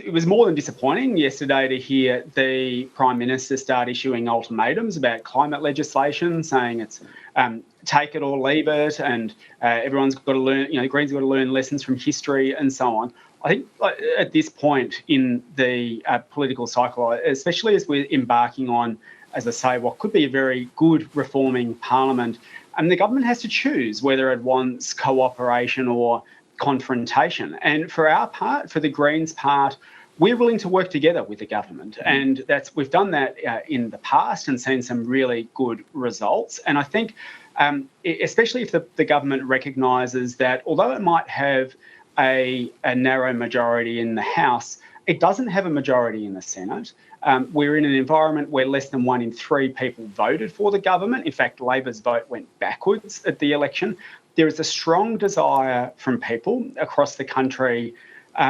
it was more than disappointing yesterday to hear the Prime Minister start issuing ultimatums about climate legislation, saying it's take it or leave it, and everyone's got to learn, the Greens have got to learn lessons from history and so on. I think at this point in the political cycle, especially as we're embarking on, as I say, what could be a very good reforming parliament, the government has to choose whether it wants cooperation or confrontation. And for our part, for the Greens' part, we're willing to work together with the government, and we've done that in the past and seen some really good results. And I think, especially if the government recognises that although it might have a narrow majority in the House, it doesn't have a majority in the Senate. We're in an environment where less than 1 in 3 people voted for the government. In fact, Labor's vote went backwards at the election. There is a strong desire from people across the country,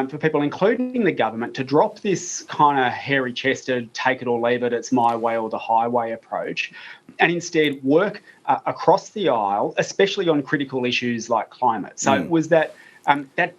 for people, including the government, to drop this kind of hairy-chested, take it or leave it, it's my way or the highway approach, and instead work across the aisle, especially on critical issues like climate. So it was that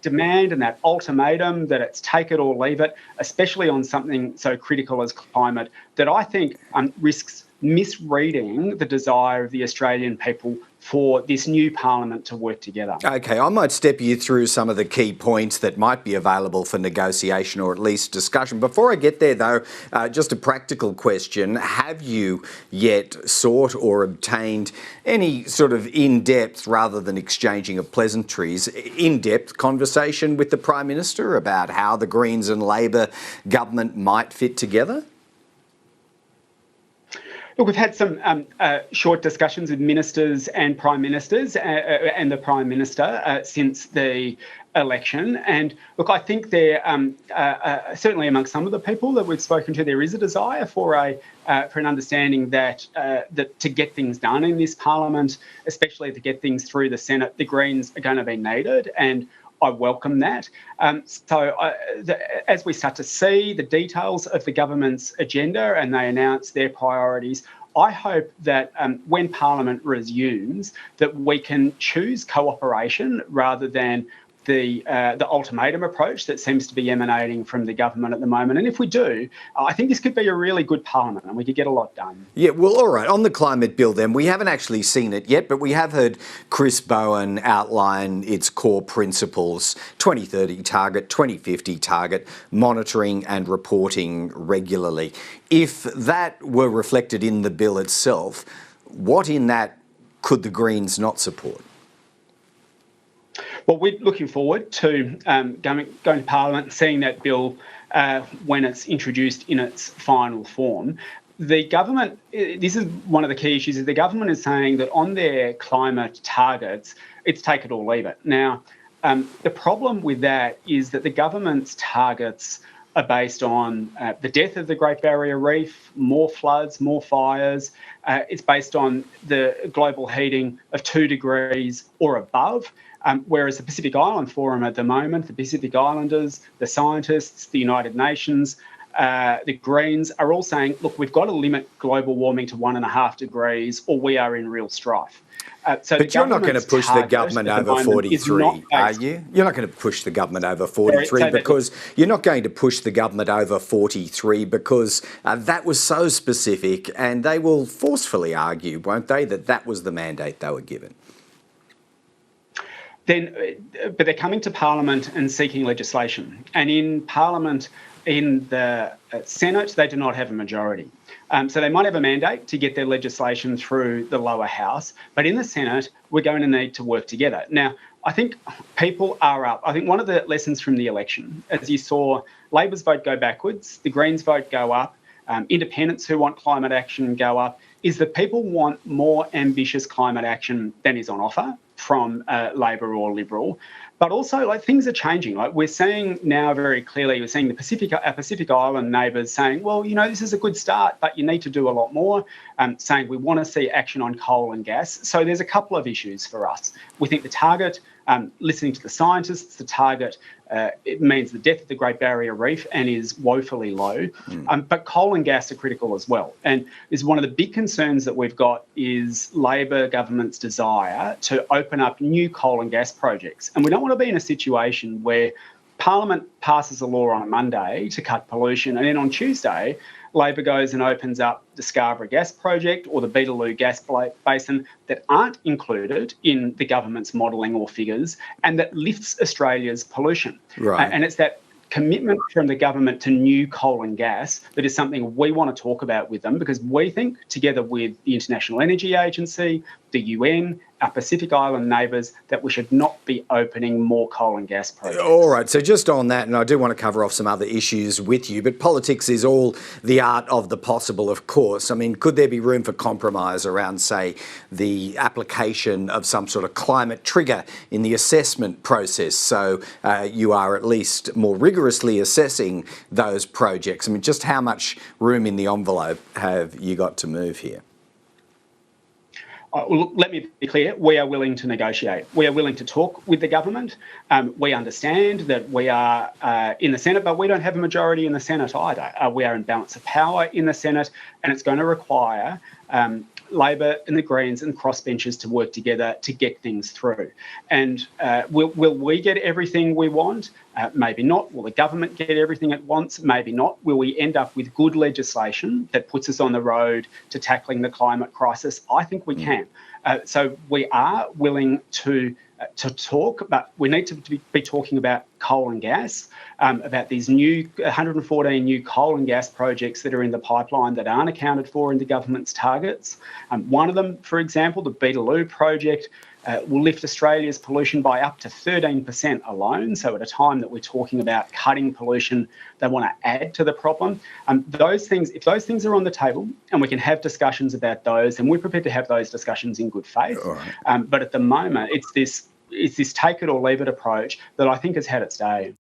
demand and that ultimatum that it's take it or leave it, especially on something so critical as climate, that I think risks misreading the desire of the Australian people for this new parliament to work together. Okay, I might step you through some of the key points that might be available for negotiation or at least discussion. Before I get there, though, just a practical question. Have you yet sought or obtained any sort of in-depth, rather than exchanging of pleasantries, in-depth conversation with the Prime Minister about how the Greens and Labor government might fit together? Look, we've had some short discussions with ministers and prime ministers and the Prime Minister since the election. And look, I think there, certainly amongst some of the people that we've spoken to, there is a desire for an understanding that to get things done in this parliament, especially to get things through the Senate, the Greens are going to be needed. And I welcome that. As we start to see the details of the government's agenda and they announce their priorities, I hope that when Parliament resumes, that we can choose cooperation rather than the ultimatum approach that seems to be emanating from the government at the moment. And if we do, I think this could be a really good parliament and we could get a lot done. Yeah, well, all right. On the climate bill then, we haven't actually seen it yet, but we have heard Chris Bowen outline its core principles: 2030 target, 2050 target, monitoring and reporting regularly. If that were reflected in the bill itself, what in that could the Greens not support? Well, we're looking forward to going to Parliament and seeing that bill when it's introduced in its final form. The government, this is one of the key issues, is the government is saying that on their climate targets, it's take it or leave it. Now, the problem with that is that the government's targets are based on the death of the Great Barrier Reef, more floods, more fires. It's based on the global heating of 2 degrees or above. Whereas the Pacific Island Forum at the moment, the Pacific Islanders, the scientists, the United Nations, the Greens are all saying, look, we've got to limit global warming to 1.5 degrees or we are in real strife. But you're not going to push the government over 43, are you? You're not going to push the government over 43 because you're not going to push the government over 43 because that was so specific, and they will forcefully argue, won't they, that that was the mandate they were given. But they're coming to Parliament and seeking legislation. And in Parliament, in the Senate, they do not have a majority. So they might have a mandate to get their legislation through the lower house. But in the Senate, we're going to need to work together. Now, I think people are up. I think one of the lessons from the election, as you saw, Labor's vote go backwards, the Greens' vote go up, independents who want climate action go up, is that people want more ambitious climate action than is on offer from Labor or Liberal. But also, things are changing. We're seeing now very clearly, we're seeing our Pacific Island neighbours saying, well, this is a good start, but you need to do a lot more, saying we want to see action on coal and gas. So there's a couple of issues for us. We think the target, listening to the scientists, the target, it means the death of the Great Barrier Reef and is woefully low. But coal and gas are critical as well. And is one of the big concerns that we've got is Labor government's desire to open up new coal and gas projects. And we don't want to be in a situation where Parliament passes a law on a Monday to cut pollution, and then on Tuesday, Labor goes and opens up the Scarborough gas project or the Beetaloo gas basin that aren't included in the government's modelling or figures, and that lifts Australia's pollution. Right. And it's that commitment from the government to new coal and gas that is something we want to talk about with them, because we think, together with the International Energy Agency, the UN, our Pacific Island neighbours, that we should not be opening more coal and gas projects. All right, so just on that, and I do want to cover off some other issues with you, but politics is all the art of the possible, of course. I mean, could there be room for compromise around, say, the application of some sort of climate trigger in the assessment process, so you are at least more rigorously assessing those projects? I mean, just how much room in the envelope have you got to move here? Let me be clear, we are willing to negotiate. We are willing to talk with the government. We understand that we are in the Senate, but we don't have a majority in the Senate either. We are in balance of power in the Senate, and it's going to require Labor and the Greens and crossbenchers to work together to get things through. And will we get everything we want? Maybe not. Will the government get everything it wants? Maybe not. Will we end up with good legislation that puts us on the road to tackling the climate crisis? I think we can. So we are willing to talk, but we need to be talking about coal and gas, about these new 114 new coal and gas projects that are in the pipeline that aren't accounted for in the government's targets. One of them, for example, the Beetaloo project, will lift Australia's pollution by up to 13% alone. So at a time that we're talking about cutting pollution, they want to add to the problem. Those things, if those things are on the table and we can have discussions about those, and we're prepared to have those discussions in good faith. Right. But at the moment, it's this take it or leave it approach that I think has had its day.